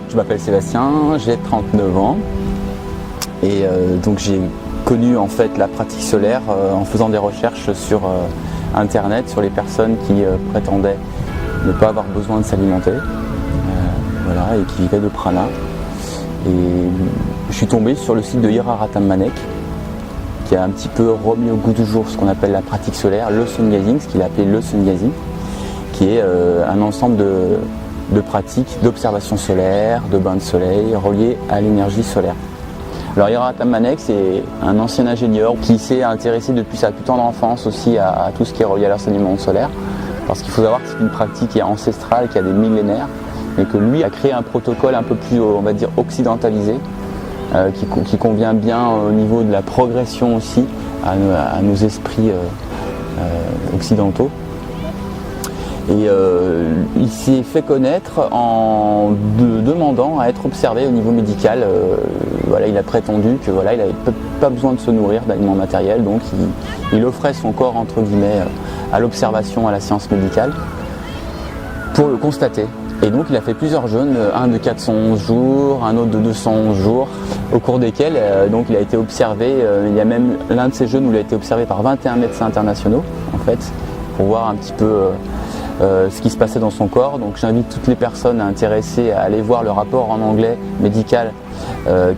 Je m'appelle Sébastien, j'ai 39 ans et donc j'ai connu en fait la pratique solaire en faisant des recherches sur internet sur les personnes qui prétendaient ne pas avoir besoin de s'alimenter voilà, et qui vivaient de prana. Et je suis tombé sur le site de Ira Ratammanek qui a un petit peu remis au goût du jour ce qu'on appelle la pratique solaire, le sun gazing, ce qu'il a appelé le sun gazing, qui est un ensemble de pratiques d'observation solaire, de bains de soleil reliés à l'énergie solaire. Alors Ira Ratammanek, c'est un ancien ingénieur qui s'est intéressé depuis sa plus tendre enfance aussi à tout ce qui est relié à l'enseignement solaire, parce qu'il faut savoir que c'est une pratique qui est ancestrale, qui a des millénaires, et que lui a créé un protocole un peu plus, on va dire, occidentalisé, qui convient bien au niveau de la progression aussi à nos esprits occidentaux. Et il s'est fait connaître en demandant à être observé au niveau médical. Voilà, il a prétendu que voilà, il n'avait pas besoin de se nourrir d'aliments matériels, donc il offrait son corps entre guillemets à l'observation, à la science médicale, pour le constater. Et donc il a fait plusieurs jeûnes, un de 411 jours, un autre de 211 jours, au cours desquels donc il a été observé. Il y a même l'un de ces jeûnes où il a été observé par 21 médecins internationaux, en fait, pour voir un petit peu ce qui se passait dans son corps. Donc j'invite toutes les personnes intéressées à aller voir le rapport en anglais médical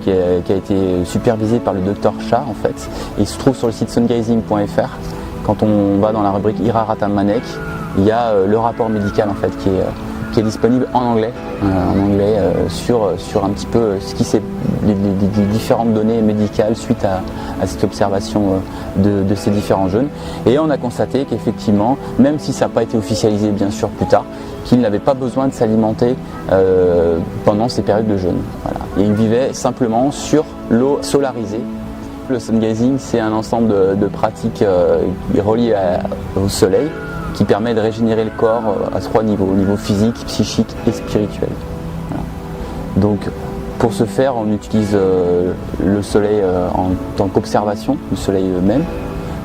qui a été supervisé par le docteur Shah en fait. Et il se trouve sur le site sungazing.fr. Quand on va dans la rubrique Ira Ratammanek, il y a le rapport médical en fait qui est disponible en anglais, sur un petit peu ce qui s'est les différentes données médicales suite à cette observation de ces différents jeûnes. Et on a constaté qu'effectivement, même si ça n'a pas été officialisé bien sûr plus tard, qu'il n'avait pas besoin de s'alimenter pendant ces périodes de jeûne. Voilà. Et il vivait simplement sur l'eau solarisée. Le sun gazing, c'est un ensemble de pratiques reliées au soleil, qui permet de régénérer le corps à 3 niveaux, au niveau physique, psychique et spirituel. Voilà. Donc pour ce faire, on utilise le soleil en tant qu'observation, le soleil même,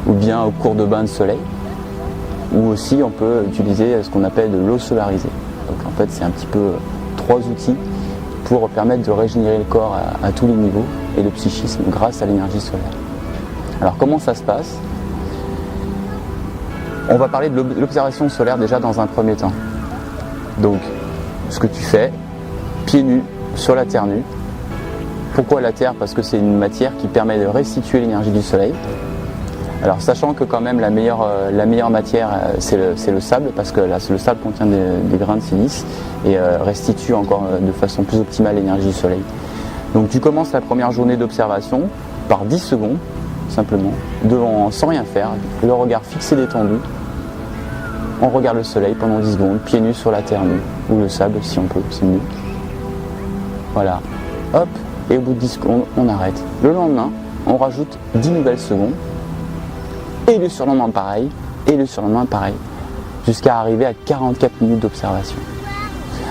ou bien au cours de bains de soleil, ou aussi on peut utiliser ce qu'on appelle de l'eau solarisée. Donc en fait c'est un petit peu 3 outils pour permettre de régénérer le corps à tous les niveaux et le psychisme grâce à l'énergie solaire. Alors comment ça se passe ? On va parler de l'observation solaire déjà dans un premier temps. Donc, ce que tu fais, pieds nus, sur la terre nue. Pourquoi la terre ? Parce que c'est une matière qui permet de restituer l'énergie du soleil. Alors, sachant que quand même la meilleure matière, c'est le sable, parce que là, le sable contient des grains de silice et restitue encore de façon plus optimale l'énergie du soleil. Donc, tu commences la première journée d'observation par 10 secondes, simplement, devant, sans rien faire, le regard fixé détendu. On regarde le soleil pendant 10 secondes, pieds nus sur la terre nue, ou le sable si on peut, c'est mieux. Voilà, hop, et au bout de 10 secondes, on arrête. Le lendemain, on rajoute 10 nouvelles secondes, et le surlendemain pareil, et le surlendemain pareil, jusqu'à arriver à 44 minutes d'observation.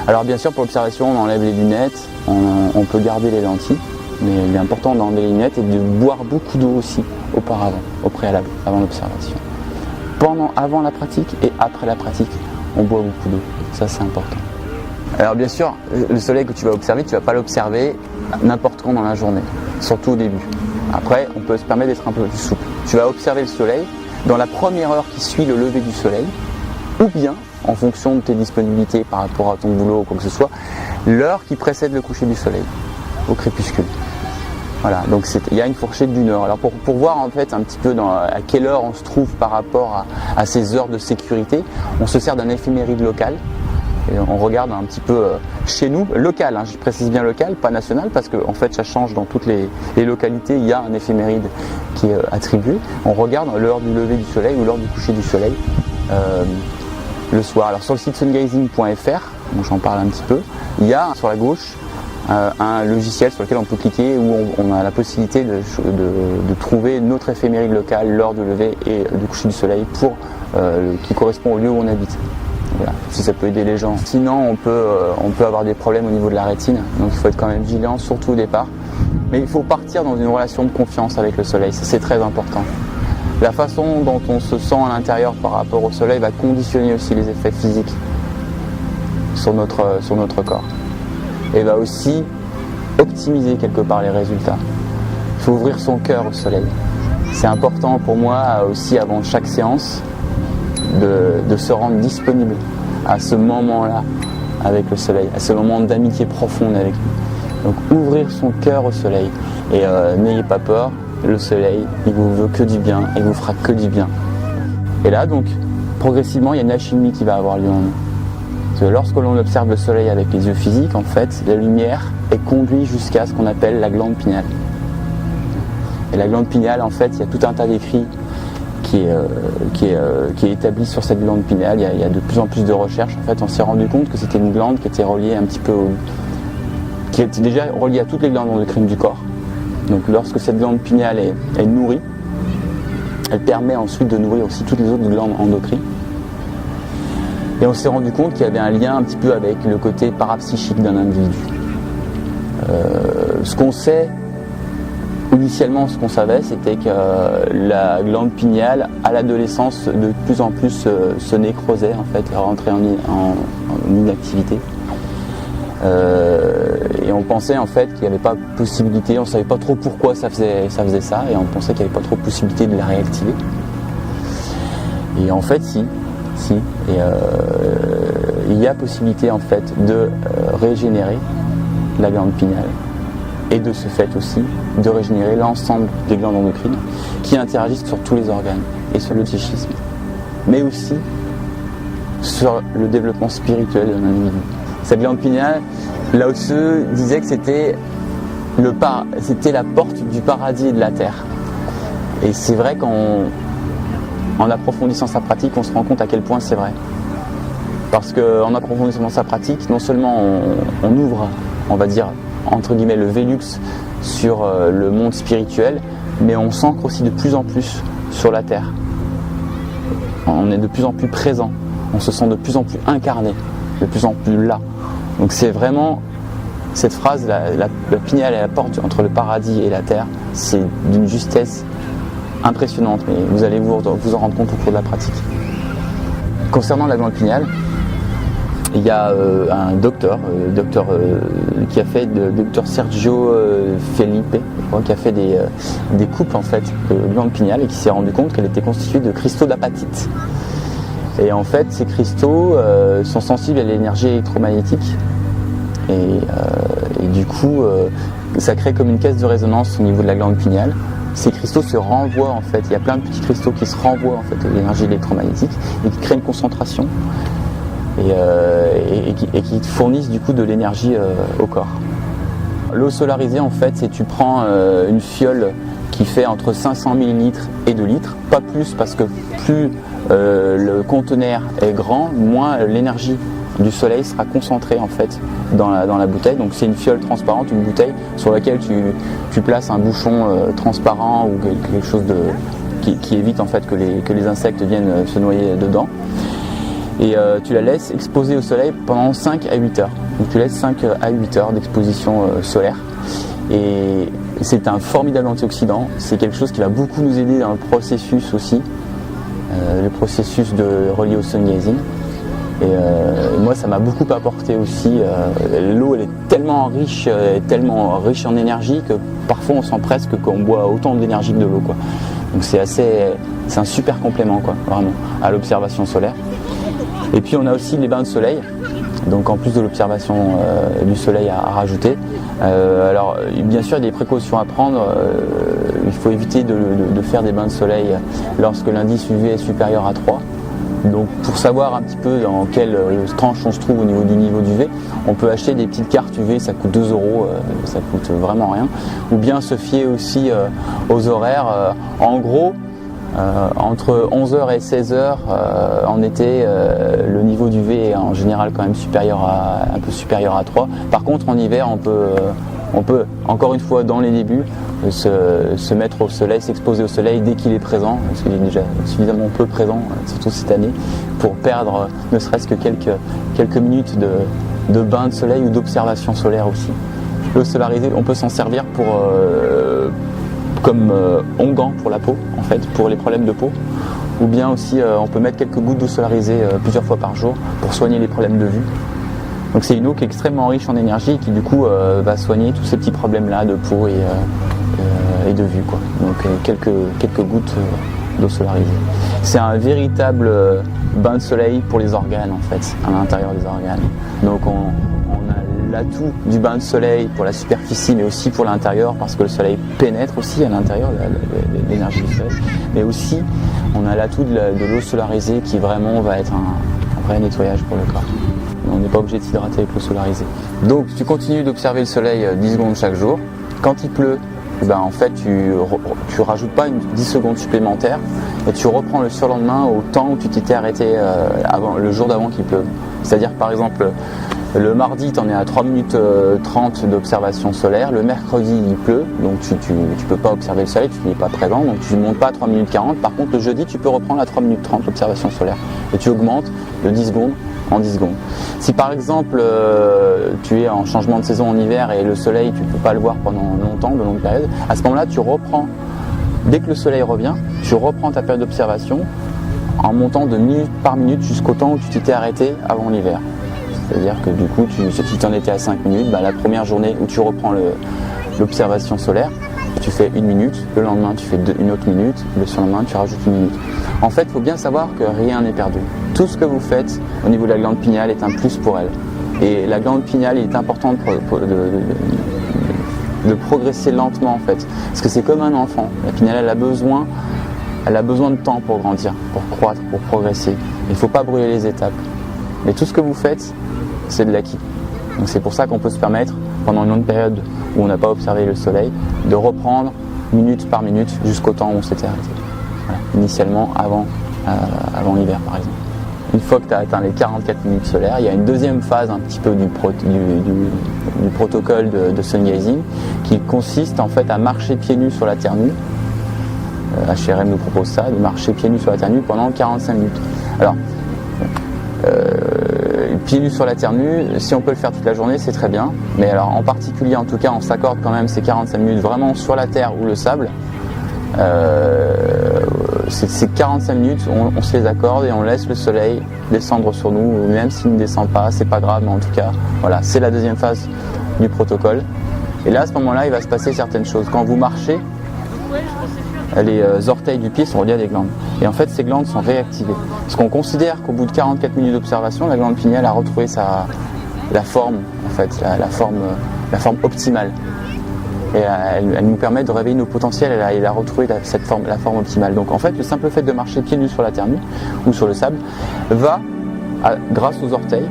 Alors bien sûr, pour l'observation, on enlève les lunettes, on peut garder les lentilles, mais il est important d'enlever les lunettes et de boire beaucoup d'eau aussi auparavant, au préalable, avant l'observation. Avant la pratique et après la pratique, on boit beaucoup d'eau. Ça, c'est important. Alors bien sûr, le soleil que tu vas observer, tu ne vas pas l'observer n'importe quand dans la journée, surtout au début. Après, on peut se permettre d'être un peu plus souple. Tu vas observer le soleil dans la première heure qui suit le lever du soleil, ou bien, en fonction de tes disponibilités par rapport à ton boulot ou quoi que ce soit, l'heure qui précède le coucher du soleil, au crépuscule. Voilà, donc il y a une fourchette d'une heure. Alors pour voir en fait un petit peu à quelle heure on se trouve par rapport à ces heures de sécurité, on se sert d'un éphéméride local. Et on regarde un petit peu chez nous, local, je précise bien local, pas national, parce que en fait ça change dans toutes les localités, il y a un éphéméride qui est attribué. On regarde l'heure du lever du soleil ou l'heure du coucher du soleil le soir. Alors sur le site sungazing.fr, j'en parle un petit peu, il y a sur la gauche un logiciel sur lequel on peut cliquer où on a la possibilité de trouver notre éphéméride locale, l'heure du lever et du coucher du soleil qui correspond au lieu où on habite. Voilà, si ça peut aider les gens. Sinon, on peut avoir des problèmes au niveau de la rétine, donc il faut être quand même vigilant, surtout au départ. Mais il faut partir dans une relation de confiance avec le soleil, ça c'est très important. La façon dont on se sent à l'intérieur par rapport au soleil va conditionner aussi les effets physiques sur notre corps. Et va aussi optimiser quelque part les résultats. Il faut ouvrir son cœur au soleil. C'est important pour moi aussi avant chaque séance de se rendre disponible à ce moment-là avec le soleil, à ce moment d'amitié profonde avec lui. Donc ouvrir son cœur au soleil et n'ayez pas peur, le soleil il vous veut que du bien et vous fera que du bien. Et là donc progressivement il y a une alchimie qui va avoir lieu en nous. Parce que lorsque l'on observe le soleil avec les yeux physiques, en fait la lumière est conduite jusqu'à ce qu'on appelle la glande pinéale. Et la glande pinéale en fait il y a tout un tas d'écrits qui est établi sur cette glande pinéale. Il y a de plus en plus de recherches. En fait on s'est rendu compte que c'était une glande qui était reliée un petit peu qui est déjà reliée à toutes les glandes endocrines du corps. Donc lorsque cette glande pinéale est nourrie, elle permet ensuite de nourrir aussi toutes les autres glandes endocrines. Et on s'est rendu compte qu'il y avait un lien un petit peu avec le côté parapsychique d'un individu. Ce qu'on sait, initialement ce qu'on savait, c'était que la glande pinéale à l'adolescence de plus en plus se nécrosait, en fait, rentrait en inactivité. Et on pensait en fait qu'il n'y avait pas possibilité, on ne savait pas trop pourquoi ça faisait ça, et on pensait qu'il n'y avait pas trop possibilité de la réactiver. Et en fait si, et il y a possibilité en fait de régénérer la glande pinéale, et de ce fait aussi de régénérer l'ensemble des glandes endocrines qui interagissent sur tous les organes et sur le psychisme, mais aussi sur le développement spirituel d'un individu. Cette glande pinéale, Lao Tzu disait que c'était la porte du paradis et de la terre. Et c'est vrai qu'en approfondissant sa pratique, on se rend compte à quel point c'est vrai. Parce qu'en approfondissant sa pratique, non seulement on ouvre, on va dire, entre guillemets, le Vélux sur le monde spirituel, mais on s'ancre aussi de plus en plus sur la terre. On est de plus en plus présent, on se sent de plus en plus incarné, de plus en plus là. Donc c'est vraiment cette phrase, la pinéale est la porte entre le paradis et la terre, c'est d'une justesse impressionnante, mais vous allez vous en rendre compte au cours de la pratique. Concernant la glande pinéale, il y a un docteur qui a fait, docteur Sergio Felipe, qui a fait des coupes en fait de glande pinéale et qui s'est rendu compte qu'elle était constituée de cristaux d'apatite. Et en fait, ces cristaux sont sensibles à l'énergie électromagnétique et du coup, ça crée comme une caisse de résonance au niveau de la glande pinéale. Ces cristaux se renvoient en fait, il y a plein de petits cristaux qui se renvoient en fait à l'énergie électromagnétique et qui créent une concentration et qui fournissent du coup de l'énergie au corps. L'eau solarisée en fait, c'est tu prends une fiole qui fait entre 500 ml et 2 litres, pas plus parce que plus le conteneur est grand, moins l'énergie du soleil sera concentrée en fait dans la bouteille. Donc c'est une fiole transparente, une bouteille sur laquelle tu places un bouchon transparent ou quelque chose qui évite en fait que les insectes viennent se noyer dedans. Et tu la laisses exposer au soleil pendant 5 à 8 heures. Donc tu laisses 5 à 8 heures d'exposition solaire. Et c'est un formidable antioxydant. C'est quelque chose qui va beaucoup nous aider dans le processus aussi, le processus relié au sun gazing. Et moi, ça m'a beaucoup apporté aussi. L'eau, elle est tellement riche en énergie que parfois on sent presque qu'on boit autant d'énergie que de l'eau, quoi. Donc c'est un super complément, quoi, vraiment, à l'observation solaire. Et puis on a aussi les bains de soleil, donc en plus de l'observation du soleil à rajouter. Alors bien sûr il y a des précautions à prendre, il faut éviter de faire des bains de soleil lorsque l'indice UV est supérieur à 3. Donc pour savoir un petit peu dans quelle tranche on se trouve au niveau du niveau d'UV, on peut acheter des petites cartes UV, ça coûte 2 €, ça coûte vraiment rien. Ou bien se fier aussi aux horaires, en gros. Entre 11h et 16h en été, le niveau d'UV est en général quand même un peu supérieur à 3. Par contre en hiver on peut encore une fois dans les débuts se mettre au soleil, s'exposer au soleil dès qu'il est présent, parce qu'il est déjà suffisamment peu présent, surtout cette année, pour perdre ne serait-ce que quelques minutes de bain de soleil ou d'observation solaire aussi. L'eau solarisée, on peut s'en servir comme onguent pour la peau, en fait, pour les problèmes de peau. Ou bien aussi, on peut mettre quelques gouttes d'eau solarisée plusieurs fois par jour pour soigner les problèmes de vue. Donc c'est une eau qui est extrêmement riche en énergie et qui du coup va soigner tous ces petits problèmes-là de peau et de vue, quoi. Donc quelques gouttes d'eau solarisée. C'est un véritable bain de soleil pour les organes, en fait, à l'intérieur des organes. Donc on a l'atout du bain de soleil pour la superficie, mais aussi pour l'intérieur, parce que le soleil pénètre aussi à l'intérieur, l'énergie du soleil. Mais aussi, on a l'atout de l'eau solarisée qui vraiment va être un vrai nettoyage pour le corps. On n'est pas obligé de s'hydrater avec l'eau solarisée. Donc tu continues d'observer le soleil 10 secondes chaque jour. Quand il pleut, en fait tu rajoutes pas 10 secondes supplémentaires et tu reprends le surlendemain au temps où tu t'étais arrêté le jour d'avant qu'il pleuve. C'est-à-dire par exemple le mardi tu en es à 3 minutes 30 d'observation solaire, le mercredi il pleut, donc tu peux pas observer le soleil, tu n'es pas présent, donc tu ne montes pas à 3 minutes 40, par contre le jeudi tu peux reprendre à 3 minutes 30 l'observation solaire et tu augmentes de 10 secondes en 10 secondes. Si par exemple tu es en changement de saison en hiver et le soleil tu ne peux pas le voir pendant longtemps, de longues périodes, à ce moment-là tu reprends, dès que le soleil revient, tu reprends ta période d'observation en montant de minute par minute jusqu'au temps où tu t'étais arrêté avant l'hiver. C'est-à-dire que du coup, si tu en étais à 5 minutes, la première journée où tu reprends l'observation solaire, tu fais 1 minute, le lendemain tu fais une autre minute, le surlendemain tu rajoutes 1 minute. En fait, il faut bien savoir que rien n'est perdu. Tout ce que vous faites au niveau de la glande pinéale est un plus pour elle. Et la glande pinéale est importante de progresser lentement en fait. Parce que c'est comme un enfant. La pinéale, elle a besoin de temps pour grandir, pour croître, pour progresser. Il ne faut pas brûler les étapes. Mais tout ce que vous faites, c'est de l'acquis. Donc c'est pour ça qu'on peut se permettre, pendant une longue période où on n'a pas observé le soleil, de reprendre minute par minute jusqu'au temps où on s'était arrêté. Voilà. Initialement avant l'hiver par exemple. Une fois que tu as atteint les 44 minutes solaires, il y a une deuxième phase un petit peu du protocole de sun gazing qui consiste en fait à marcher pieds nus sur la terre nue. HRM nous propose ça, de marcher pieds nus sur la terre nue pendant 45 minutes. Alors, pieds nus sur la terre nue, si on peut le faire toute la journée, c'est très bien. Mais alors en particulier, en tout cas, on s'accorde quand même ces 45 minutes vraiment sur la terre ou le sable. Ces 45 minutes, on se les accorde et on laisse le soleil descendre sur nous, même s'il ne descend pas, c'est pas grave, mais en tout cas, voilà, c'est la deuxième phase du protocole. Et là, à ce moment-là, il va se passer certaines choses. Quand vous marchez, les orteils du pied sont reliés à des glandes. Et en fait, ces glandes sont réactivées. Parce qu'on considère qu'au bout de 44 minutes d'observation, la glande pinéale a retrouvé la forme, en fait, la forme optimale. Et elle nous permet de réveiller nos potentiels, elle a retrouvé la forme optimale. Donc en fait, le simple fait de marcher pieds nus sur la terre nue ou sur le sable va, grâce aux orteils,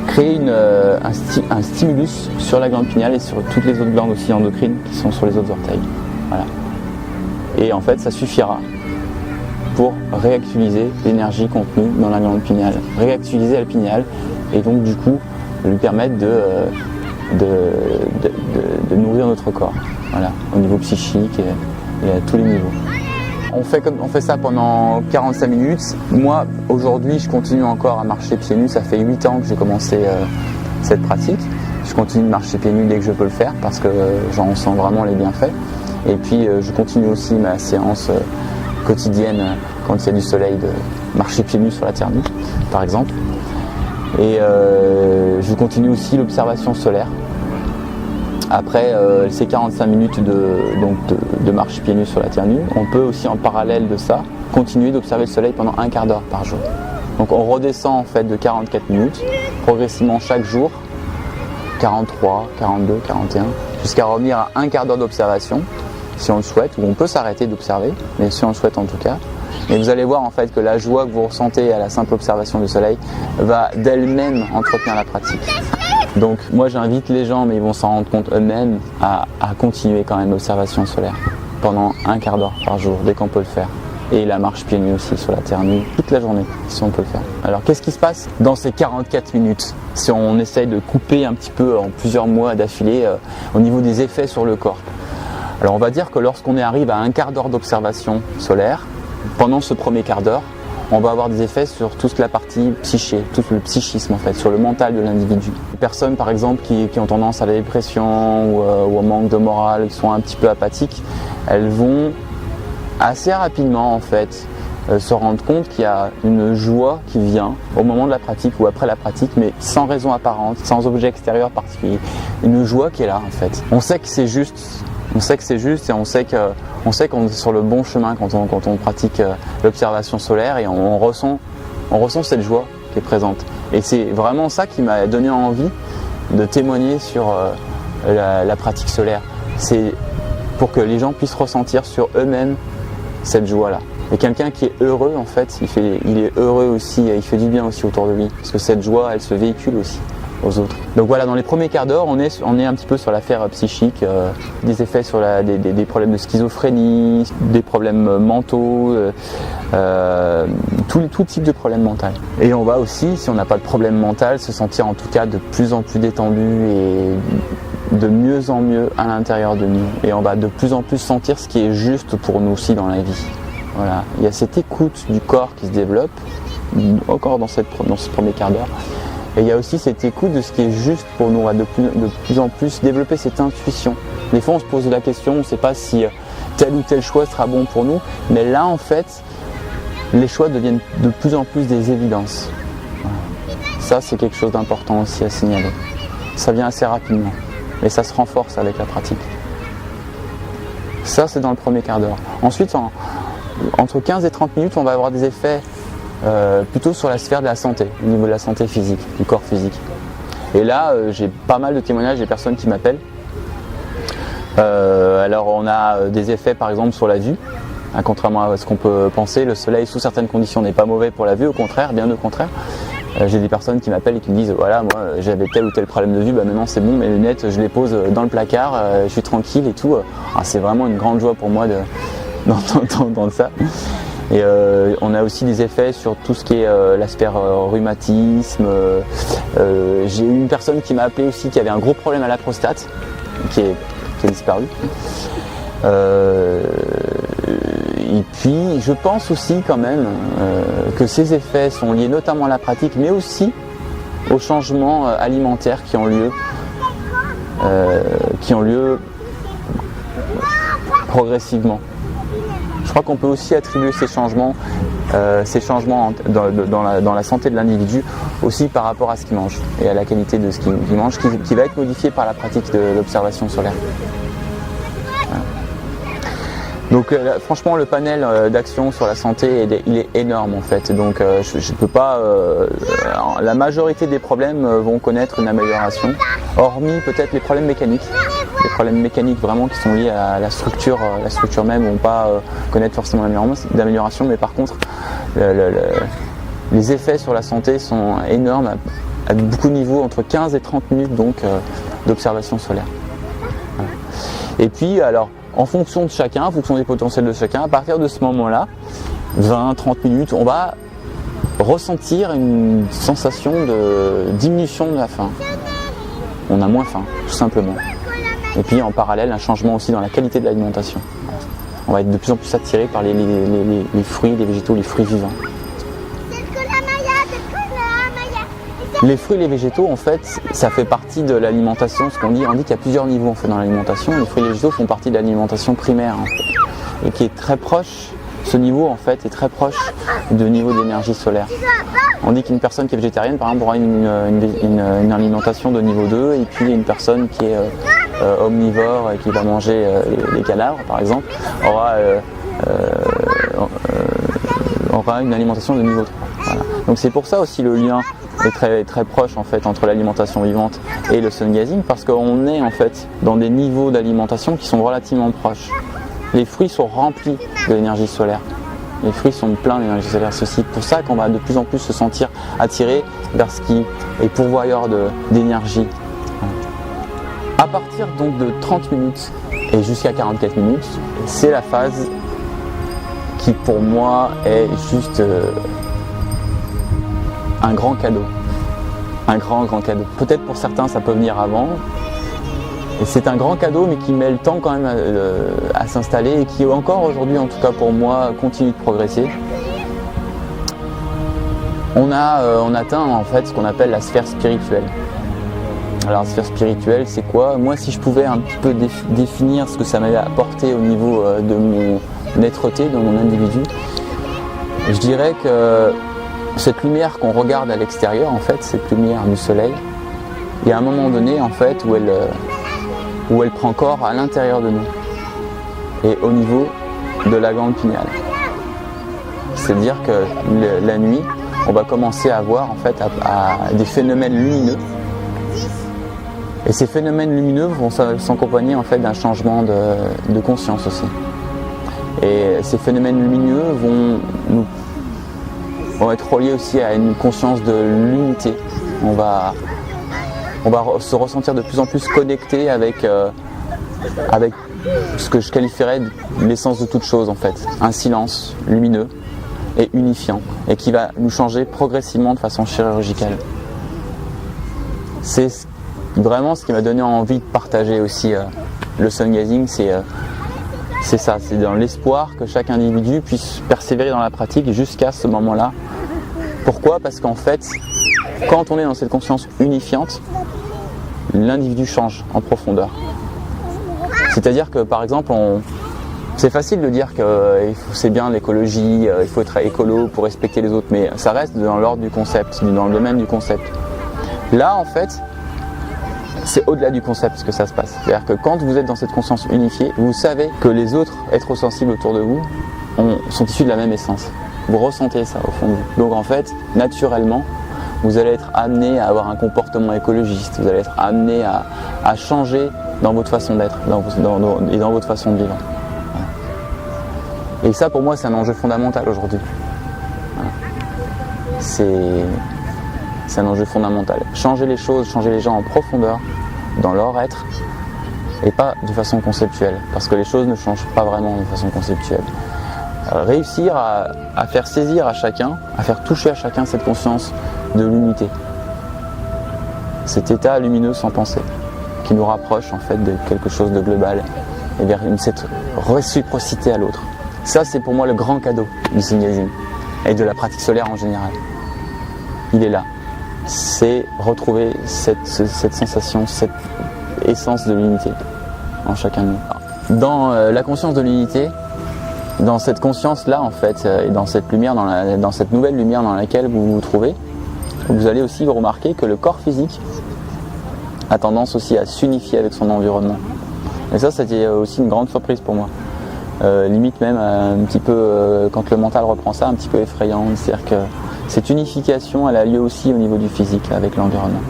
créer un stimulus sur la glande pinéale et sur toutes les autres glandes aussi endocrines qui sont sur les autres orteils. Voilà. Et en fait, ça suffira pour réactualiser l'énergie contenue dans la glande pinéale, réactualiser la pinéale et donc du coup lui permettre de nourrir notre corps, voilà, au niveau psychique et à tous les niveaux. On fait ça pendant 45 minutes. Moi, aujourd'hui, je continue encore à marcher pieds nus. Ça fait 8 ans que j'ai commencé cette pratique. Je continue de marcher pieds nus dès que je peux le faire parce que j'en ressens vraiment les bienfaits. Et puis, je continue aussi ma séance quotidienne quand il y a du soleil de marcher pieds nus sur la terre nue, par exemple. Et je continue aussi l'observation solaire. Après ces 45 minutes de marche pieds nus sur la terre nue, on peut aussi en parallèle de ça continuer d'observer le soleil pendant un quart d'heure par jour. Donc on redescend en fait de 44 minutes progressivement chaque jour, 43, 42, 41, jusqu'à revenir à un quart d'heure d'observation si on le souhaite, ou on peut s'arrêter d'observer, mais si on le souhaite en tout cas. Et vous allez voir en fait que la joie que vous ressentez à la simple observation du soleil va d'elle-même entretenir la pratique. Donc moi j'invite les gens, mais ils vont s'en rendre compte eux-mêmes, à continuer quand même l'observation solaire pendant un quart d'heure par jour, dès qu'on peut le faire. et la marche pieds nus aussi sur la terre nue toute la journée si on peut le faire. Alors qu'est-ce qui se passe dans ces 44 minutes si on essaye de couper un petit peu en plusieurs mois d'affilée au niveau des effets sur le corps? Alors on va dire que lorsqu'on arrive à un quart d'heure d'observation solaire, pendant ce premier quart d'heure, on va avoir des effets sur toute la partie psyché, tout le psychisme en fait, sur le mental de l'individu. Les personnes par exemple qui ont tendance à la dépression ou au manque de morale, qui sont un petit peu apathiques, elles vont assez rapidement en fait se rendre compte qu'il y a une joie qui vient au moment de la pratique ou après la pratique, mais sans raison apparente, sans objet extérieur particulier. Une joie qui est là en fait. On sait que c'est juste. On sait que c'est juste et on sait qu'on est sur le bon chemin quand on pratique l'observation solaire et on ressent cette joie qui est présente. Et c'est vraiment ça qui m'a donné envie de témoigner sur la pratique solaire. C'est pour que les gens puissent ressentir sur eux-mêmes cette joie-là. Et quelqu'un qui est heureux, en fait, il est heureux aussi, il fait du bien aussi autour de lui. Parce que cette joie, elle se véhicule aussi aux autres. Donc voilà, dans les premiers quarts d'heure, on est un petit peu sur l'affaire psychique, des effets sur des problèmes de schizophrénie, des problèmes mentaux, tout type de problème mental. Et on va aussi, si on n'a pas de problème mental, se sentir en tout cas de plus en plus détendu et de mieux en mieux à l'intérieur de nous. Et on va de plus en plus sentir ce qui est juste pour nous aussi dans la vie. Voilà. Il y a cette écoute du corps qui se développe, encore dans ce premier quart d'heure. Et il y a aussi cette écoute de ce qui est juste pour nous, de plus en plus développer cette intuition. Des fois on se pose la question, on ne sait pas si tel ou tel choix sera bon pour nous, mais là en fait, les choix deviennent de plus en plus des évidences. Voilà. Ça c'est quelque chose d'important aussi à signaler. Ça vient assez rapidement, mais ça se renforce avec la pratique. Ça c'est dans le premier quart d'heure. Ensuite, entre 15 et 30 minutes, on va avoir des effets plutôt sur la sphère de la santé, au niveau de la santé physique, du corps physique. Et là, j'ai pas mal de témoignages des personnes qui m'appellent. Alors on a des effets par exemple sur la vue, contrairement à ce qu'on peut penser, le soleil sous certaines conditions n'est pas mauvais pour la vue, au contraire, bien au contraire. J'ai des personnes qui m'appellent et qui me disent voilà, moi j'avais tel ou tel problème de vue, maintenant c'est bon, mes lunettes je les pose dans le placard, je suis tranquille et tout. C'est vraiment une grande joie pour moi d'entendre ça. Et on a aussi des effets sur tout ce qui est l'aspect rhumatisme. J'ai eu une personne qui m'a appelé aussi qui avait un gros problème à la prostate, qui est disparu. Et puis je pense aussi quand même que ces effets sont liés notamment à la pratique, mais aussi aux changements alimentaires qui ont lieu progressivement. Je crois qu'on peut aussi attribuer ces changements dans la santé de l'individu aussi par rapport à ce qu'il mange et à la qualité de ce qu'il mange qui va être modifié par la pratique de l'observation solaire. Voilà. Donc franchement le panel d'action sur la santé il est énorme en fait, donc je peux pas la majorité des problèmes vont connaître une amélioration, hormis peut-être les problèmes mécaniques. Les problèmes mécaniques vraiment qui sont liés à la structure même ne vont pas connaître forcément d'amélioration, mais par contre les effets sur la santé sont énormes à beaucoup de niveaux, entre 15 et 30 minutes donc d'observation solaire. Voilà. Et puis alors en fonction de chacun, en fonction des potentiels de chacun, à partir de ce moment-là, 20-30 minutes, on va ressentir une sensation de diminution de la faim. On a moins faim, tout simplement. Et puis en parallèle, un changement aussi dans la qualité de l'alimentation. On va être de plus en plus attiré par les fruits, les végétaux, les fruits vivants. Les fruits et les végétaux, en fait, ça fait partie de l'alimentation. On dit qu'il y a plusieurs niveaux en fait, dans l'alimentation. Les fruits et les végétaux font partie de l'alimentation primaire, en fait, et qui est très proche. Ce niveau, en fait, est très proche du niveau d'énergie solaire. On dit qu'une personne qui est végétarienne, par exemple, aura une alimentation de niveau 2, et puis une personne qui est omnivore et qui va manger les cadavres, par exemple, aura une alimentation de niveau 3. Voilà. Donc c'est pour ça aussi le lien est très, très proche en fait entre l'alimentation vivante et le sun gazing, parce qu'on est en fait dans des niveaux d'alimentation qui sont relativement proches. Les fruits sont remplis de l'énergie solaire. Les fruits sont pleins d'énergie solaire. C'est aussi pour ça qu'on va de plus en plus se sentir attiré vers ce qui est pourvoyeur d'énergie. À partir donc de 30 minutes et jusqu'à 44 minutes, c'est la phase qui pour moi est juste un grand cadeau. Un grand cadeau. Peut-être pour certains ça peut venir avant. Et c'est un grand cadeau mais qui met le temps quand même à s'installer et qui encore aujourd'hui, en tout cas pour moi, continue de progresser. On atteint en fait ce qu'on appelle la sphère spirituelle. Alors la sphère spirituelle c'est quoi? Moi si je pouvais un petit peu définir ce que ça m'avait apporté au niveau de mon êtreté, de mon individu, je dirais que cette lumière qu'on regarde à l'extérieur, en fait, cette lumière du soleil, il y a un moment donné en fait où elle prend corps à l'intérieur de nous et au niveau de la glande pinéale. C'est-à-dire que la nuit, on va commencer à voir en fait à des phénomènes lumineux. Et ces phénomènes lumineux vont s'accompagner en fait d'un changement de conscience aussi. Et ces phénomènes lumineux vont être reliés aussi à une conscience de l'unité. On va se ressentir de plus en plus connecté avec ce que je qualifierais de l'essence de toute chose en fait. Un silence lumineux et unifiant et qui va nous changer progressivement de façon chirurgicale. C'est vraiment ce qui m'a donné envie de partager aussi le sun gazing, c'est ça, c'est dans l'espoir que chaque individu puisse persévérer dans la pratique jusqu'à ce moment-là. Pourquoi? Parce qu'en fait, quand on est dans cette conscience unifiante, l'individu change en profondeur. C'est-à-dire que par exemple, c'est facile de dire que c'est bien l'écologie, il faut être écolo pour respecter les autres, mais ça reste dans l'ordre du concept, dans le domaine du concept. Là en fait, c'est au-delà du concept que ça se passe. C'est-à-dire que quand vous êtes dans cette conscience unifiée, vous savez que les autres êtres sensibles autour de vous sont issus de la même essence. Vous ressentez ça au fond de vous. Donc en fait, naturellement, vous allez être amené à avoir un comportement écologiste, vous allez être amené à changer dans votre façon d'être et dans votre façon de vivre. Et ça pour moi c'est un enjeu fondamental aujourd'hui. C'est un enjeu fondamental. Changer les choses, changer les gens en profondeur, dans leur être, et pas de façon conceptuelle, parce que les choses ne changent pas vraiment de façon conceptuelle. Réussir à faire saisir à chacun, à faire toucher à chacun cette conscience de l'unité. Cet état lumineux sans pensée, qui nous rapproche en fait de quelque chose de global et vers cette réciprocité à l'autre. Ça c'est pour moi le grand cadeau du sun gazing et de la pratique solaire en général. Il est là. C'est retrouver cette sensation, cette essence de l'unité en chacun de nous. Dans la conscience de l'unité, dans cette conscience-là en fait, et dans cette lumière, dans cette nouvelle lumière dans laquelle vous vous trouvez, vous allez aussi remarquer que le corps physique a tendance aussi à s'unifier avec son environnement. Et ça, c'était aussi une grande surprise pour moi. Limite même un petit peu, quand le mental reprend ça, un petit peu effrayant. C'est-à-dire que cette unification, elle a lieu aussi au niveau du physique avec l'environnement.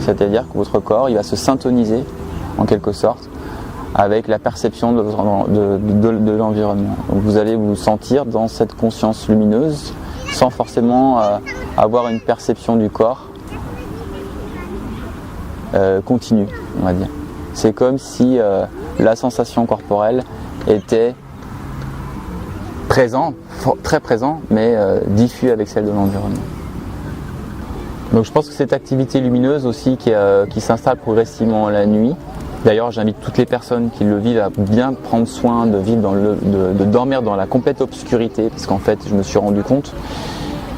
C'est-à-dire que votre corps, il va se syntoniser en quelque sorte avec la perception de l'environnement. Donc vous allez vous sentir dans cette conscience lumineuse sans forcément avoir une perception du corps continue, on va dire. C'est comme si la sensation corporelle était présent, très présent, mais diffus avec celle de l'environnement. Donc je pense que cette activité lumineuse aussi qui s'installe progressivement la nuit, d'ailleurs j'invite toutes les personnes qui le vivent à bien prendre soin de vivre de dormir dans la complète obscurité, parce qu'en fait je me suis rendu compte,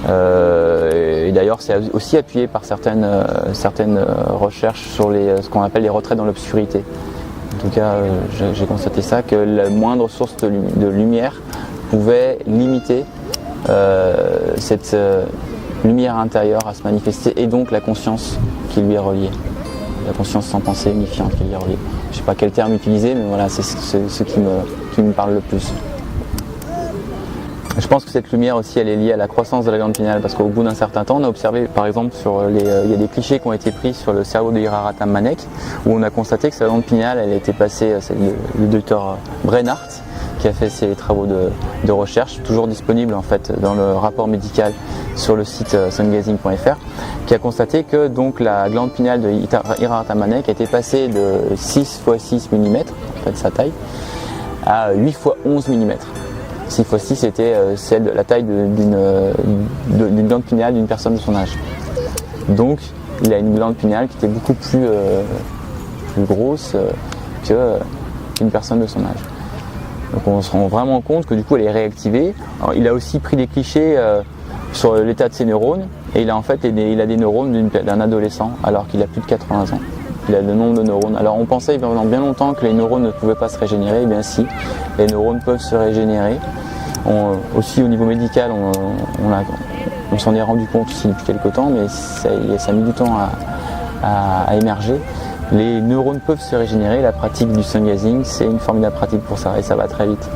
et d'ailleurs c'est aussi appuyé par certaines recherches sur ce qu'on appelle les retraits dans l'obscurité. En tout cas j'ai constaté ça, que la moindre source de lumière pouvait limiter cette lumière intérieure à se manifester, et donc la conscience qui lui est reliée, la conscience sans pensée unifiante qui lui est reliée. Je ne sais pas quel terme utiliser, mais voilà, c'est ce qui me parle le plus. Je pense que cette lumière aussi, elle est liée à la croissance de la glande pinéale, parce qu'au bout d'un certain temps, on a observé, par exemple, il y a des clichés qui ont été pris sur le cerveau de Iraratam Manek, où on a constaté que sa glande pinéale, elle était passée, c'est le docteur Brennart, qui a fait ses travaux de recherche, toujours disponible en fait dans le rapport médical sur le site sungazing.fr, qui a constaté que donc la glande pinéale de Iraratam Manek a été passée de 6 x 6 mm, en fait sa taille, à 8 x 11 mm. Kyphosis c'était la taille d'une glande pinéale d'une personne de son âge. Donc il a une glande pinéale qui était beaucoup plus grosse qu'une personne de son âge. Donc on se rend vraiment compte que du coup elle est réactivée. Alors, il a aussi pris des clichés sur l'état de ses neurones et il a des neurones d'un adolescent alors qu'il a plus de 80 ans. Il a le nombre de neurones. Alors on pensait pendant bien longtemps que les neurones ne pouvaient pas se régénérer. Eh bien si, les neurones peuvent se régénérer. Aussi au niveau médical, on s'en est rendu compte aussi depuis quelques temps, mais ça a mis du temps à émerger. Les neurones peuvent se régénérer. La pratique du sun gazing, c'est une formidable pratique pour ça et ça va très vite.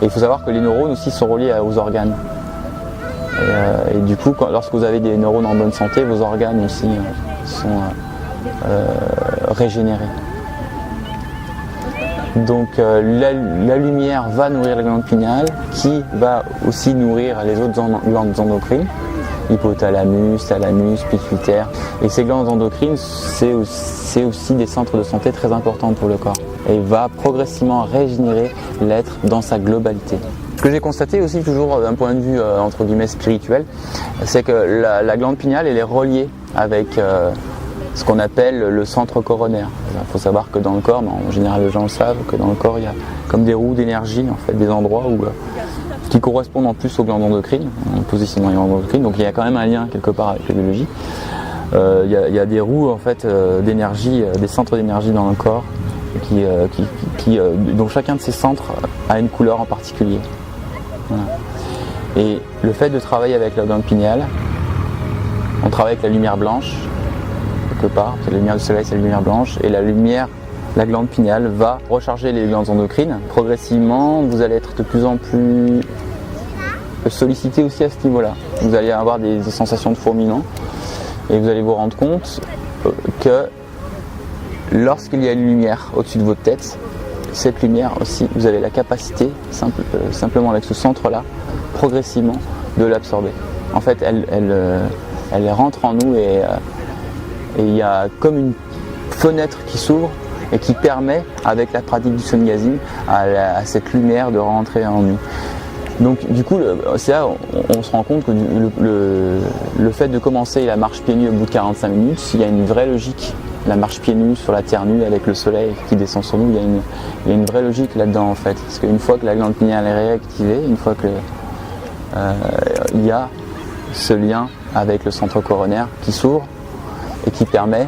Et il faut savoir que les neurones aussi sont reliés aux organes. Et du coup, lorsque vous avez des neurones en bonne santé, vos organes aussi sont régénérés. Donc la lumière va nourrir la glande pinéale qui va aussi nourrir les autres glandes endocrines, hypothalamus, thalamus, pituitaire. Et ces glandes endocrines, c'est aussi des centres de santé très importants pour le corps et va progressivement régénérer l'être dans sa globalité. Ce que j'ai constaté aussi, toujours d'un point de vue entre guillemets spirituel, c'est que la glande pinéale elle est reliée avec ce qu'on appelle le centre coronaire. Il faut savoir que dans le corps, en général les gens le savent, que dans le corps il y a comme des roues d'énergie, en fait, des endroits qui correspondent en plus aux glandes endocrines, en positionnement des glandes endocrines, donc il y a quand même un lien quelque part avec la biologie. Il y a des roues en fait, d'énergie, des centres d'énergie dans le corps, dont chacun de ces centres a une couleur en particulier. Voilà. Et le fait de travailler avec la glande pinéale, on travaille avec la lumière blanche, quelque part, la lumière du soleil c'est la lumière blanche, et la glande pinéale va recharger les glandes endocrines. Progressivement, vous allez être de plus en plus sollicité aussi à ce niveau-là. Vous allez avoir des sensations de fourmillement, et vous allez vous rendre compte que lorsqu'il y a une lumière au-dessus de votre tête, cette lumière aussi, vous avez la capacité, simplement avec ce centre-là, progressivement, de l'absorber. En fait, elle rentre en nous et il y a comme une fenêtre qui s'ouvre et qui permet, avec la pratique du sun gazing, à cette lumière de rentrer en nous. Donc du coup, c'est là on se rend compte que le fait de commencer la marche pieds nus au bout de 45 minutes, il y a une vraie logique. La marche pieds nus sur la terre nue avec le soleil qui descend sur nous, il y a une vraie logique là-dedans en fait. Parce qu'une fois que la glande pinéale est réactivée, une fois que il y a ce lien avec le centre coronaire qui s'ouvre et qui permet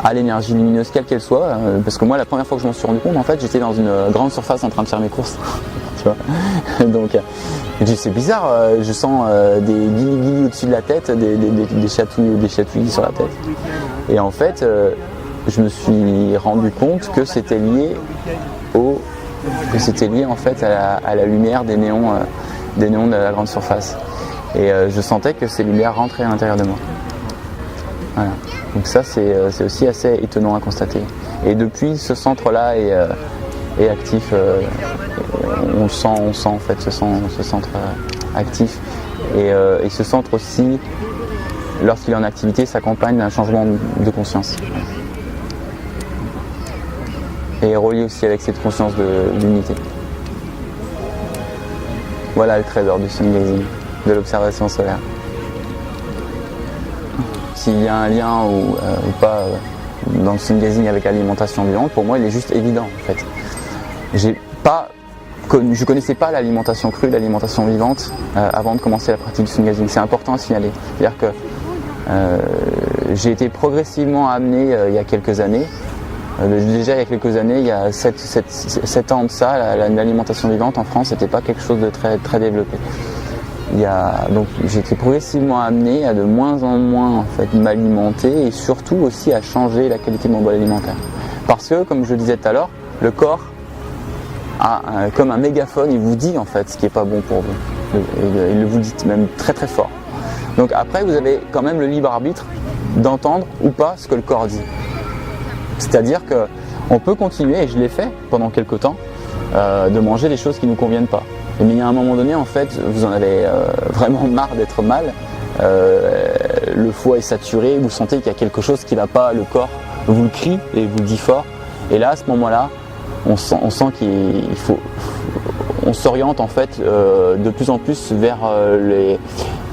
à l'énergie lumineuse quelle qu'elle soit, parce que moi la première fois que je m'en suis rendu compte, en fait j'étais dans une grande surface en train de faire mes courses, tu vois. Donc c'est bizarre, je sens des guilis au-dessus de la tête, des chatouilles sur la tête. Et en fait, je me suis rendu compte que c'était lié en fait à la lumière des néons de la grande surface. Et je sentais que ces lumières rentraient à l'intérieur de moi. Voilà. Donc ça c'est aussi assez étonnant à constater. Et depuis ce centre-là est actif, on sent en fait ce centre actif. Et ce centre aussi, lorsqu'il est en activité, s'accompagne d'un changement de conscience. Et est relié aussi avec cette conscience d'unité. Voilà le trésor du sun gazing, de l'observation solaire. S'il y a un lien ou pas dans le sun gazing avec l'alimentation vivante, pour moi il est juste évident en fait. Je connaissais pas l'alimentation crue, l'alimentation vivante avant de commencer la pratique du sun gazing. C'est important à signaler. C'est-à-dire que j'ai été progressivement amené il y a quelques années. Déjà il y a quelques années, il y a 7 ans de ça, l'alimentation vivante en France n'était pas quelque chose de très, très développé. Donc j'ai été progressivement amené à de moins en moins en fait, m'alimenter et surtout aussi à changer la qualité de mon bol alimentaire. Parce que, comme je le disais tout à l'heure, le corps a comme un mégaphone, il vous dit en fait ce qui n'est pas bon pour vous. Il le vous dit même très très fort. Donc après vous avez quand même le libre arbitre d'entendre ou pas ce que le corps dit. C'est-à-dire qu'on peut continuer, et je l'ai fait pendant quelques temps, de manger des choses qui ne nous conviennent pas. Mais il y a un moment donné, en fait, vous en avez vraiment marre d'être mal, le foie est saturé, vous sentez qu'il y a quelque chose qui ne va pas, le corps vous le crie et vous le dit fort. Et là, à ce moment-là, on sent qu'il faut on s'oriente en fait de plus en plus vers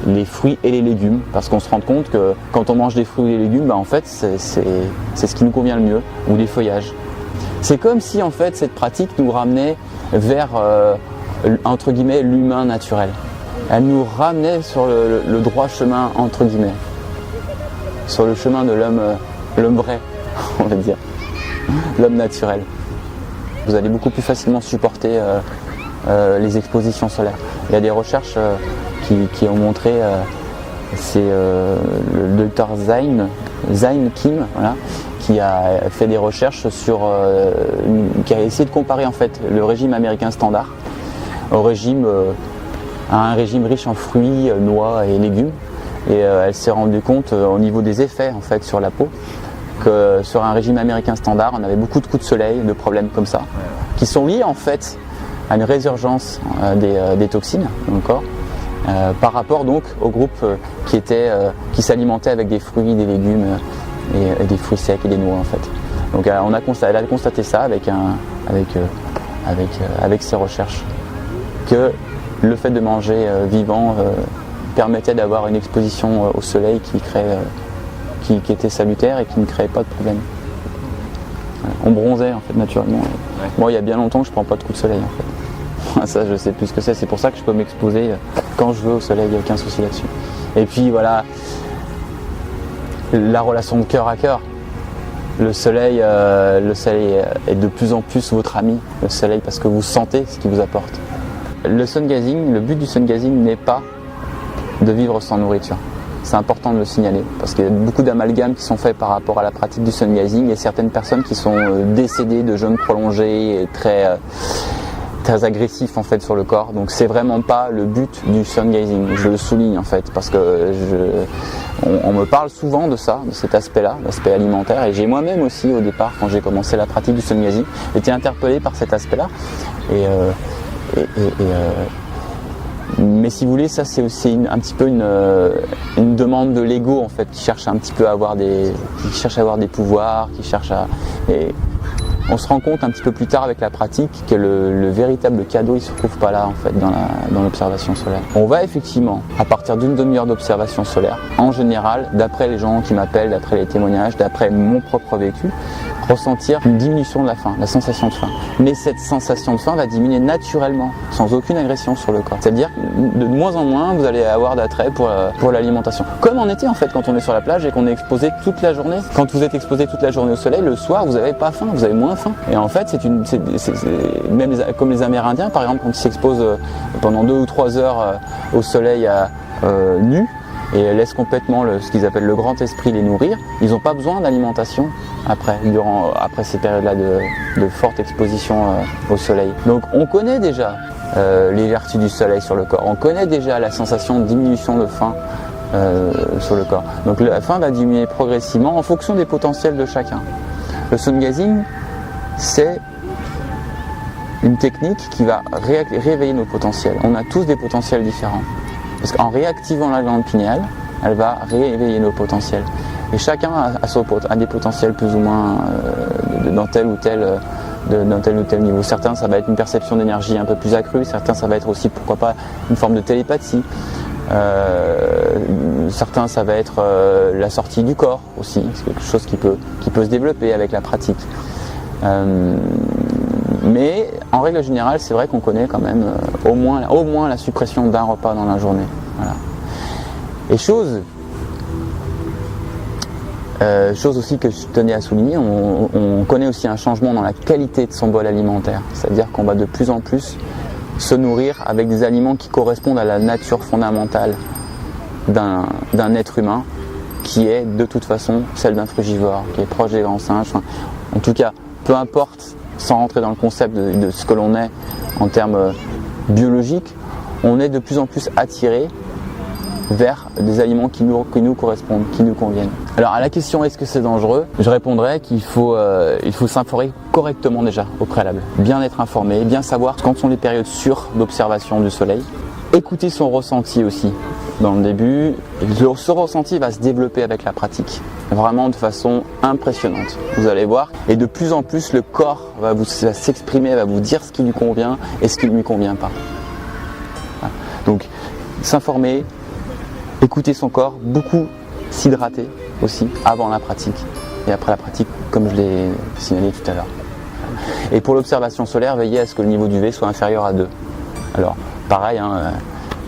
les fruits et les légumes, parce qu'on se rend compte que quand on mange des fruits et des légumes, en fait c'est ce qui nous convient le mieux, ou des feuillages. C'est comme si en fait cette pratique nous ramenait vers entre guillemets l'humain naturel. Elle nous ramenait sur le droit chemin entre guillemets, sur le chemin de l'homme vrai, on va dire, l'homme naturel. Vous allez beaucoup plus facilement supporter les expositions solaires. Il y a des recherches qui ont montré, c'est le docteur Zain Kim, voilà, qui a fait des recherches sur, qui a essayé de comparer en fait le régime américain standard à un régime riche en fruits, noix et légumes. Et elle s'est rendue compte au niveau des effets en fait sur la peau que sur un régime américain standard, on avait beaucoup de coups de soleil, de problèmes comme ça, qui sont liés en fait à une résurgence des toxines dans le corps, par rapport donc au groupe qui s'alimentait avec des fruits, des légumes et des fruits secs et des noix en fait. Donc elle a constaté ça avec ses recherches, que le fait de manger vivant permettait d'avoir une exposition au soleil qui était salutaire et qui ne créait pas de problème. On bronzait en fait naturellement. Ouais. Moi il y a bien longtemps que je ne prends pas de coups de soleil en fait. Ça je sais plus ce que c'est pour ça que je peux m'exposer quand je veux au soleil, il n'y a aucun souci là-dessus. Et puis voilà, la relation de cœur à cœur. Le soleil est de plus en plus votre ami, le soleil, parce que vous sentez ce qu'il vous apporte. Le sun gazing, le but du sun gazing n'est pas de vivre sans nourriture. C'est important de le signaler parce qu'il y a beaucoup d'amalgames qui sont faits par rapport à la pratique du sun gazing et certaines personnes qui sont décédées de jeûnes prolongés et très agressifs en fait sur le corps. Donc c'est vraiment pas le but du sun gazing. Je le souligne en fait parce que on me parle souvent de ça, de cet aspect-là, l'aspect alimentaire. Et j'ai moi-même aussi au départ, quand j'ai commencé la pratique du sun gazing, été interpellé par cet aspect-là. Mais si vous voulez, ça c'est aussi un petit peu une demande de l'ego en fait, qui cherche un petit peu à avoir des pouvoirs, et on se rend compte un petit peu plus tard avec la pratique que le véritable cadeau il se trouve pas là en fait dans l'observation solaire. On va effectivement, à partir d'une demi-heure d'observation solaire, en général, d'après les gens qui m'appellent, d'après les témoignages, d'après mon propre vécu, ressentir une diminution de la faim, la sensation de faim. Mais cette sensation de faim va diminuer naturellement, sans aucune agression sur le corps. C'est-à-dire de moins en moins, vous allez avoir d'attrait pour l'alimentation. Comme en été en fait, quand on est sur la plage et qu'on est exposé toute la journée. Quand vous êtes exposé toute la journée au soleil, le soir, vous n'avez pas faim, vous avez moins faim. Et en fait, même comme les Amérindiens, par exemple, quand ils s'exposent pendant 2 ou 3 heures au soleil nu, et laissent complètement ce qu'ils appellent le grand esprit les nourrir, ils n'ont pas besoin d'alimentation après ces périodes-là de forte exposition au soleil. Donc on connaît déjà les vertus du soleil sur le corps, on connaît déjà la sensation de diminution de faim sur le corps. Donc la faim va diminuer progressivement en fonction des potentiels de chacun. Le sun gazing, c'est une technique qui va réveiller nos potentiels. On a tous des potentiels différents. Parce qu'en réactivant la glande pinéale, elle va réveiller nos potentiels. Et chacun a des potentiels plus ou moins dans tel ou tel niveau. Certains, ça va être une perception d'énergie un peu plus accrue. Certains, ça va être aussi, pourquoi pas, une forme de télépathie. Certains, ça va être la sortie du corps aussi. C'est quelque chose qui peut se développer avec la pratique. Mais en règle générale, c'est vrai qu'on connaît quand même au moins la suppression d'un repas dans la journée. Voilà. Et chose aussi que je tenais à souligner, on connaît aussi un changement dans la qualité de son bol alimentaire. C'est-à-dire qu'on va de plus en plus se nourrir avec des aliments qui correspondent à la nature fondamentale d'un être humain, qui est de toute façon celle d'un frugivore, qui est proche des grands singes. Enfin, en tout cas, peu importe, sans rentrer dans le concept de ce que l'on est en termes biologiques, on est de plus en plus attiré vers des aliments qui nous correspondent, qui nous conviennent. Alors à la question est-ce que c'est dangereux, je répondrais qu'il faut s'informer correctement déjà au préalable. Bien être informé, bien savoir quand sont les périodes sûres d'observation du soleil écouter son ressenti aussi dans le début. Ce ressenti va se développer avec la pratique, vraiment de façon impressionnante, vous allez voir. Et de plus en plus, le corps va s'exprimer, va vous dire ce qui lui convient et ce qui ne lui convient pas. Voilà. Donc, s'informer, écouter son corps, beaucoup s'hydrater aussi avant la pratique et après la pratique, comme je l'ai signalé tout à l'heure. Et pour l'observation solaire, veillez à ce que le niveau d'UV soit inférieur à 2. Alors, pareil,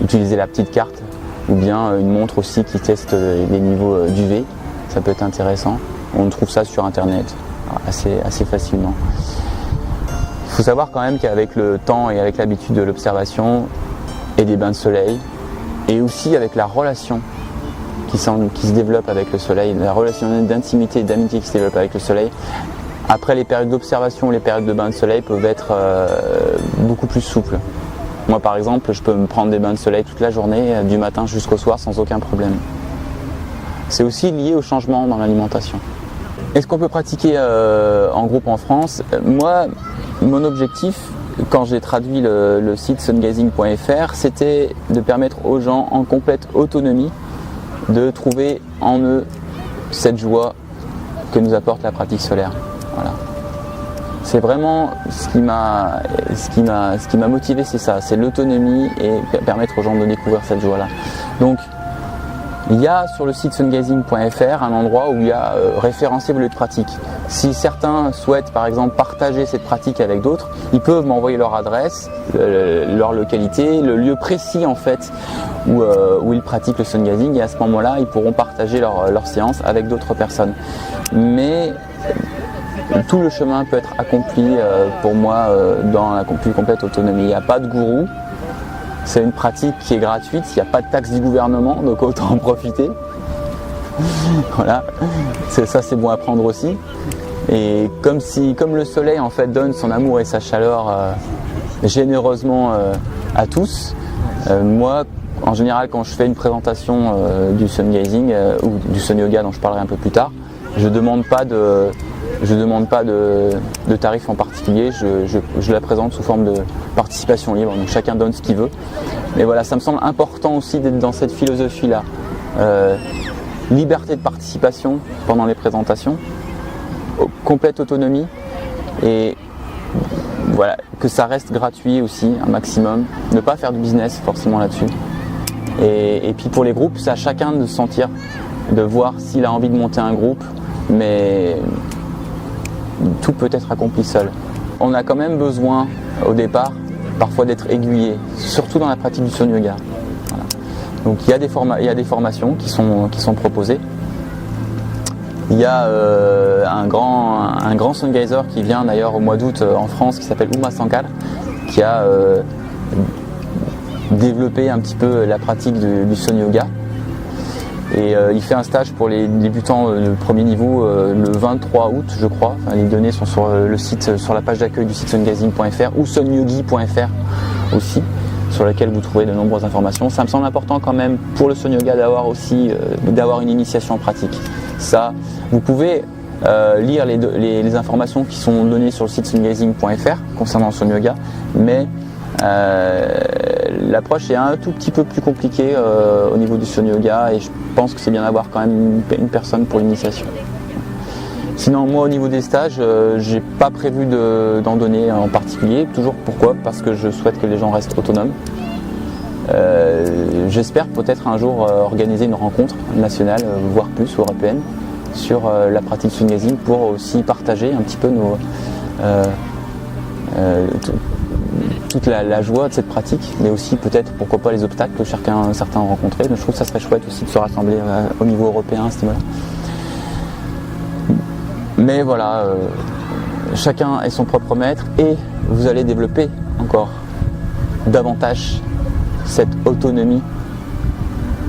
utilisez la petite carte ou bien une montre aussi qui teste les niveaux d'UV, ça peut être intéressant. On trouve ça sur internet assez facilement. Il faut savoir quand même qu'avec le temps et avec l'habitude de l'observation et des bains de soleil, et aussi avec la relation qui se développe avec le soleil, la relation d'intimité et d'amitié qui se développe avec le soleil, après les périodes d'observation ou les périodes de bains de soleil peuvent être beaucoup plus souples. Moi par exemple, je peux me prendre des bains de soleil toute la journée, du matin jusqu'au soir sans aucun problème. C'est aussi lié au changement dans l'alimentation. Est-ce qu'on peut pratiquer en groupe en France? Moi, mon objectif, quand j'ai traduit le site sungazing.fr, c'était de permettre aux gens en complète autonomie de trouver en eux cette joie que nous apporte la pratique solaire. Voilà. C'est vraiment ce qui m'a motivé, c'est ça, c'est l'autonomie et permettre aux gens de découvrir cette joie-là. Donc, il y a sur le site sungazing.fr un endroit où il y a référencé vos lieux de pratique. Si certains souhaitent par exemple partager cette pratique avec d'autres, ils peuvent m'envoyer leur adresse, leur localité, le lieu précis en fait où ils pratiquent le sungazing, et à ce moment-là ils pourront partager leur séance avec d'autres personnes. Mais tout le chemin peut être accompli pour moi dans la plus complète autonomie. Il n'y a pas de gourou. C'est une pratique qui est gratuite, il n'y a pas de taxe du gouvernement, donc autant en profiter. Voilà, ça c'est bon à prendre aussi. Et comme le soleil en fait donne son amour et sa chaleur généreusement à tous, moi en général quand je fais une présentation du sungazing ou du sun yoga dont je parlerai un peu plus tard, je ne demande pas de tarif en particulier, je la présente sous forme de participation libre, donc chacun donne ce qu'il veut. Mais voilà, ça me semble important aussi d'être dans cette philosophie-là. Liberté de participation pendant les présentations, complète autonomie, et voilà, que ça reste gratuit aussi, un maximum. Ne pas faire de business forcément là-dessus. Et puis pour les groupes, c'est à chacun de sentir, de voir s'il a envie de monter un groupe, mais tout peut être accompli seul. On a quand même besoin au départ parfois d'être aiguillé, surtout dans la pratique du sun yoga. Voilà. Donc il y a des formations qui sont proposées. Il y a un grand sungazer qui vient d'ailleurs au mois d'août en France qui s'appelle Uma Sankar, qui a développé un petit peu la pratique du sun yoga. Et il fait un stage pour les débutants de premier niveau le 23 août, je crois. Enfin, les données sont sur le site, sur la page d'accueil du site sungazing.fr ou sunyogi.fr aussi, sur laquelle vous trouverez de nombreuses informations. Ça me semble important quand même pour le sun yoga d'avoir une initiation en pratique. Ça, vous pouvez lire les informations qui sont données sur le site sungazing.fr concernant le sun yoga, mais l'approche est un tout petit peu plus compliquée au niveau du sun yoga, et je pense que c'est bien d'avoir quand même une personne pour l'initiation. Sinon, moi au niveau des stages, j'ai pas prévu d'en donner en particulier. Toujours pourquoi? Parce que je souhaite que les gens restent autonomes. J'espère peut-être un jour organiser une rencontre nationale, voire plus européenne, sur la pratique sungazing pour aussi partager un petit peu toute la joie de cette pratique, mais aussi peut-être pourquoi pas les obstacles que certains ont rencontrés. Donc je trouve que ça serait chouette aussi de se rassembler au niveau européen à ce niveau-là. Mais voilà, chacun est son propre maître, et vous allez développer encore davantage cette autonomie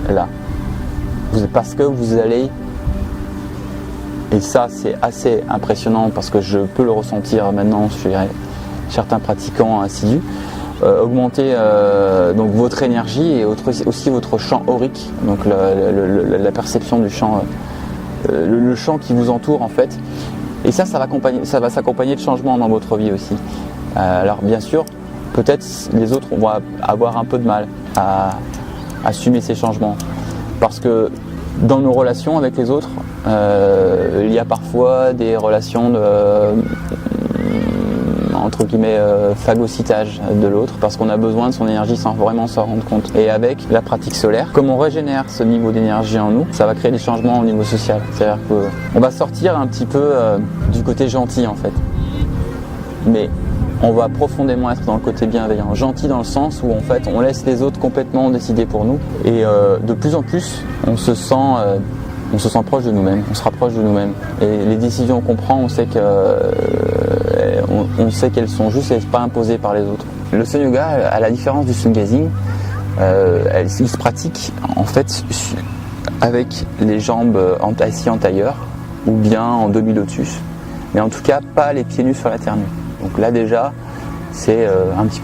là, parce que vous allez, et ça c'est assez impressionnant parce que je peux le ressentir maintenant chez certains pratiquants assidus, augmenter donc votre énergie et aussi votre champ aurique, donc la perception du champ, le champ qui vous entoure en fait. Et ça va s'accompagner de changements dans votre vie aussi. Alors bien sûr, peut-être les autres vont avoir un peu de mal à assumer ces changements. Parce que dans nos relations avec les autres, il y a parfois des relations entre guillemets phagocytage de l'autre parce qu'on a besoin de son énergie sans vraiment s'en rendre compte. Et avec la pratique solaire, comme on régénère ce niveau d'énergie en nous, ça va créer des changements au niveau social. C'est-à-dire qu'on va sortir un petit peu du côté gentil en fait. Mais on va profondément être dans le côté bienveillant, gentil dans le sens où en fait on laisse les autres complètement décider pour nous et de plus en plus on se sent proche de nous-mêmes, on se rapproche de nous-mêmes et les décisions qu'on prend on sait qu'elles sont justes et pas imposées par les autres. Le Sun Yoga, à la différence du Sun Gazing, il se pratique en fait avec les jambes assis en tailleur ou bien en demi-lotus, mais en tout cas pas les pieds nus sur la terre nue. Donc là déjà, c'est un petit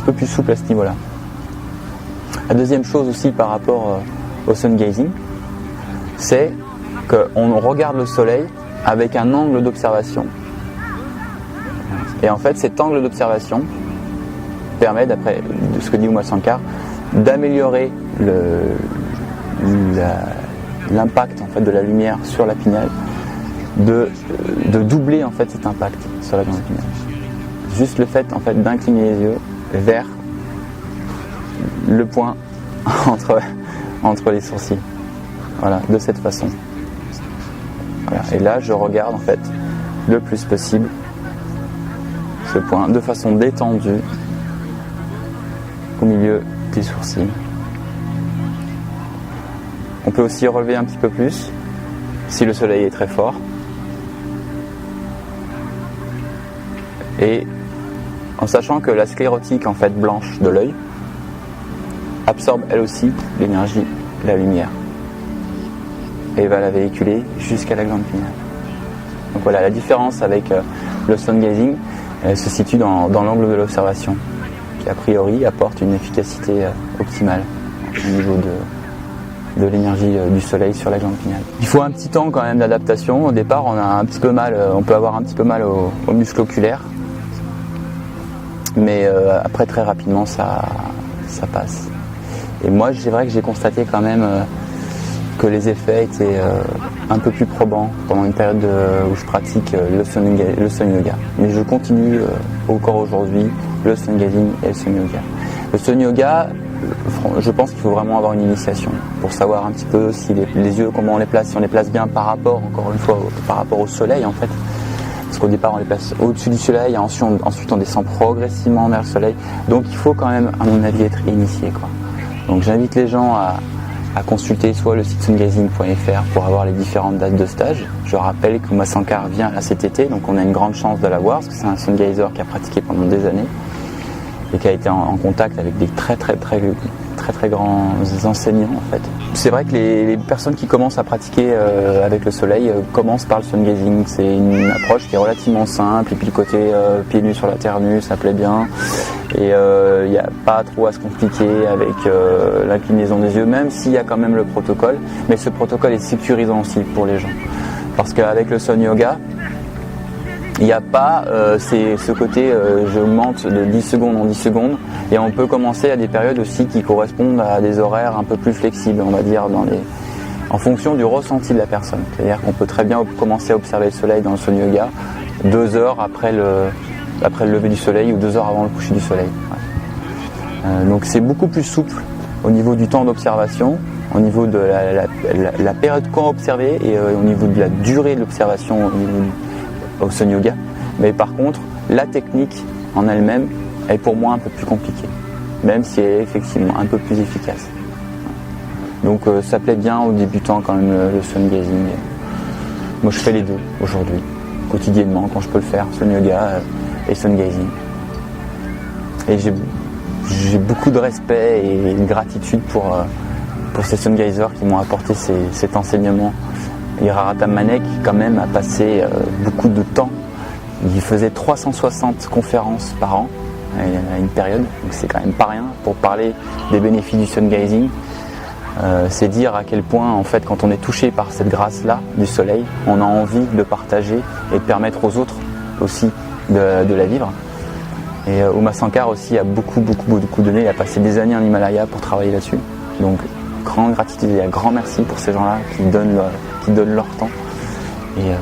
peu plus souple à ce niveau-là. La deuxième chose aussi par rapport au sun gazing, c'est qu'on regarde le soleil avec un angle d'observation. Et en fait, cet angle d'observation permet, d'après ce que dit Umasankar, d'améliorer l'impact en fait, de la lumière sur la pinelle, de doubler en fait cet impact sur la glande pinale. Juste le fait en fait d'incliner les yeux vers le point entre les sourcils. Voilà, de cette façon. Voilà. Et là, je regarde en fait le plus possible ce point de façon détendue au milieu des sourcils. On peut aussi relever un petit peu plus si le soleil est très fort. Et en sachant que la sclérotique en fait blanche de l'œil absorbe elle aussi l'énergie, la lumière, et va la véhiculer jusqu'à la glande pinale. Donc voilà, la différence avec le sun gazing se situe dans l'angle de l'observation, qui a priori apporte une efficacité optimale au niveau de l'énergie du soleil sur la glande pinale. Il faut un petit temps quand même d'adaptation. Au départ, on peut avoir un petit peu mal au muscle oculaire, mais après très rapidement ça passe. Et moi c'est vrai que j'ai constaté quand même que les effets étaient un peu plus probants pendant une période où je pratique le sun yoga. Mais je continue encore aujourd'hui le sun gazing et le sun yoga. Le sun yoga, je pense qu'il faut vraiment avoir une initiation pour savoir un petit peu si les yeux, comment on les place, si on les place bien par rapport, encore une fois, par rapport au soleil en fait. Parce qu'au départ on les place au-dessus du soleil et ensuite on descend progressivement vers le soleil. Donc il faut quand même, à mon avis, être initié, quoi. Donc j'invite les gens à consulter soit le site sungazing.fr pour avoir les différentes dates de stage. Je rappelle que Umasankar vient là cet été, donc on a une grande chance de l'avoir parce que c'est un sun gazer qui a pratiqué pendant des années et qui a été en contact avec des très grands enseignants en fait. C'est vrai que les personnes qui commencent à pratiquer avec le soleil commencent par le sun gazing. C'est une approche qui est relativement simple et puis le côté pieds nus sur la terre nue, ça plaît bien. Et il n'y a pas trop à se compliquer avec l'inclinaison des yeux, même s'il y a quand même le protocole. Mais ce protocole est sécurisant aussi pour les gens. Parce qu'avec le sun yoga, il n'y a pas ce côté j'augmente de 10 secondes en 10 secondes et on peut commencer à des périodes aussi qui correspondent à des horaires un peu plus flexibles, on va dire, en fonction du ressenti de la personne. C'est-à-dire qu'on peut très bien commencer à observer le soleil dans le sun yoga 2 heures après le lever du soleil ou 2 heures avant le coucher du soleil. Ouais. Donc c'est beaucoup plus souple au niveau du temps d'observation, au niveau de la période qu'on a observée et au niveau de la durée de l'observation au sun yoga. Mais par contre, la technique en elle-même est pour moi un peu plus compliquée, même si elle est effectivement un peu plus efficace. Donc ça plaît bien aux débutants quand même le sun gazing. Moi je fais les deux aujourd'hui, quotidiennement quand je peux le faire, sun yoga et sun gazing. Et j'ai beaucoup de respect et de gratitude pour ces sun gazers qui m'ont apporté cet enseignement. Iraratam Manek quand même a passé beaucoup de temps. Il faisait 360 conférences par an à une période, donc c'est quand même pas rien pour parler des bénéfices du sun gazing. C'est dire à quel point en fait quand on est touché par cette grâce-là du soleil, on a envie de partager et de permettre aux autres aussi de la vivre. Et Uma Sankar aussi a beaucoup donné, il a passé des années en Himalaya pour travailler là-dessus. Donc grande gratitude et un grand merci pour ces gens-là qui donnent leur temps et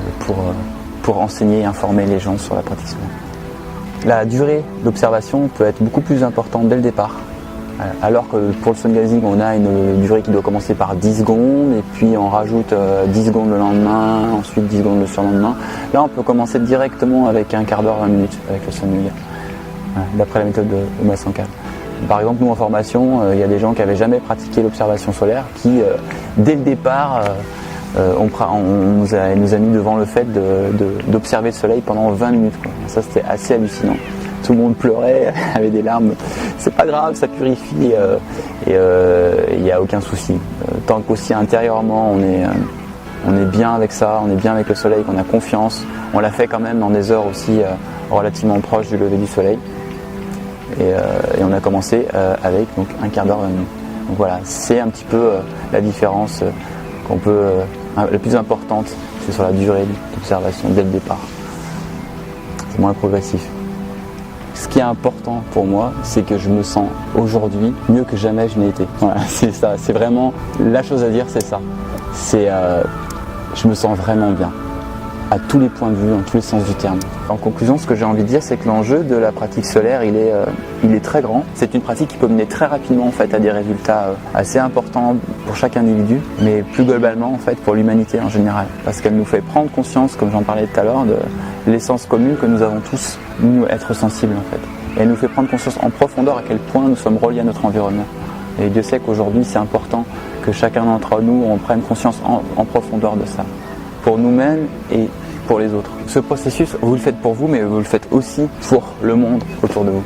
pour enseigner et informer les gens sur la pratique solaire. La durée d'observation peut être beaucoup plus importante dès le départ. Alors que pour le sun gazing, on a une durée qui doit commencer par 10 secondes et puis on rajoute 10 secondes le lendemain, ensuite 10 secondes le surlendemain. Là, on peut commencer directement avec un quart d'heure, 20 minutes avec le sun yoga, d'après la méthode de Uma Sankar. Par exemple, nous en formation, il y a des gens qui n'avaient jamais pratiqué l'observation solaire qui, dès le départ, nous a mis devant le fait d'observer le soleil pendant 20 minutes. Quoi. Ça, c'était assez hallucinant. Tout le monde pleurait, avait des larmes. C'est pas grave, ça purifie et il n'y a aucun souci. Tant qu'aussi intérieurement, on est bien avec ça, on est bien avec le soleil, qu'on a confiance. On l'a fait quand même dans des heures aussi relativement proches du lever du soleil. Et on a commencé avec donc, un quart d'heure, 20 minutes. Donc voilà, c'est un petit peu la différence la plus importante, c'est sur la durée d'observation dès le départ. C'est moins progressif. Ce qui est important pour moi, c'est que je me sens aujourd'hui mieux que jamais je n'ai été. Voilà, c'est ça, c'est vraiment la chose à dire, c'est ça. Je me sens vraiment bien, à tous les points de vue, dans tous les sens du terme. En conclusion, ce que j'ai envie de dire, c'est que l'enjeu de la pratique solaire, il est très grand. C'est une pratique qui peut mener très rapidement en fait, à des résultats assez importants pour chaque individu, mais plus globalement en fait, pour l'humanité en général. Parce qu'elle nous fait prendre conscience, comme j'en parlais tout à l'heure, de l'essence commune que nous avons tous, nous, être sensibles en fait. Et elle nous fait prendre conscience en profondeur à quel point nous sommes reliés à notre environnement. Et Dieu sait qu'aujourd'hui, c'est important que chacun d'entre nous, on prenne conscience en profondeur de ça. Pour nous-mêmes et pour les autres. Ce processus, vous le faites pour vous, mais vous le faites aussi pour le monde autour de vous.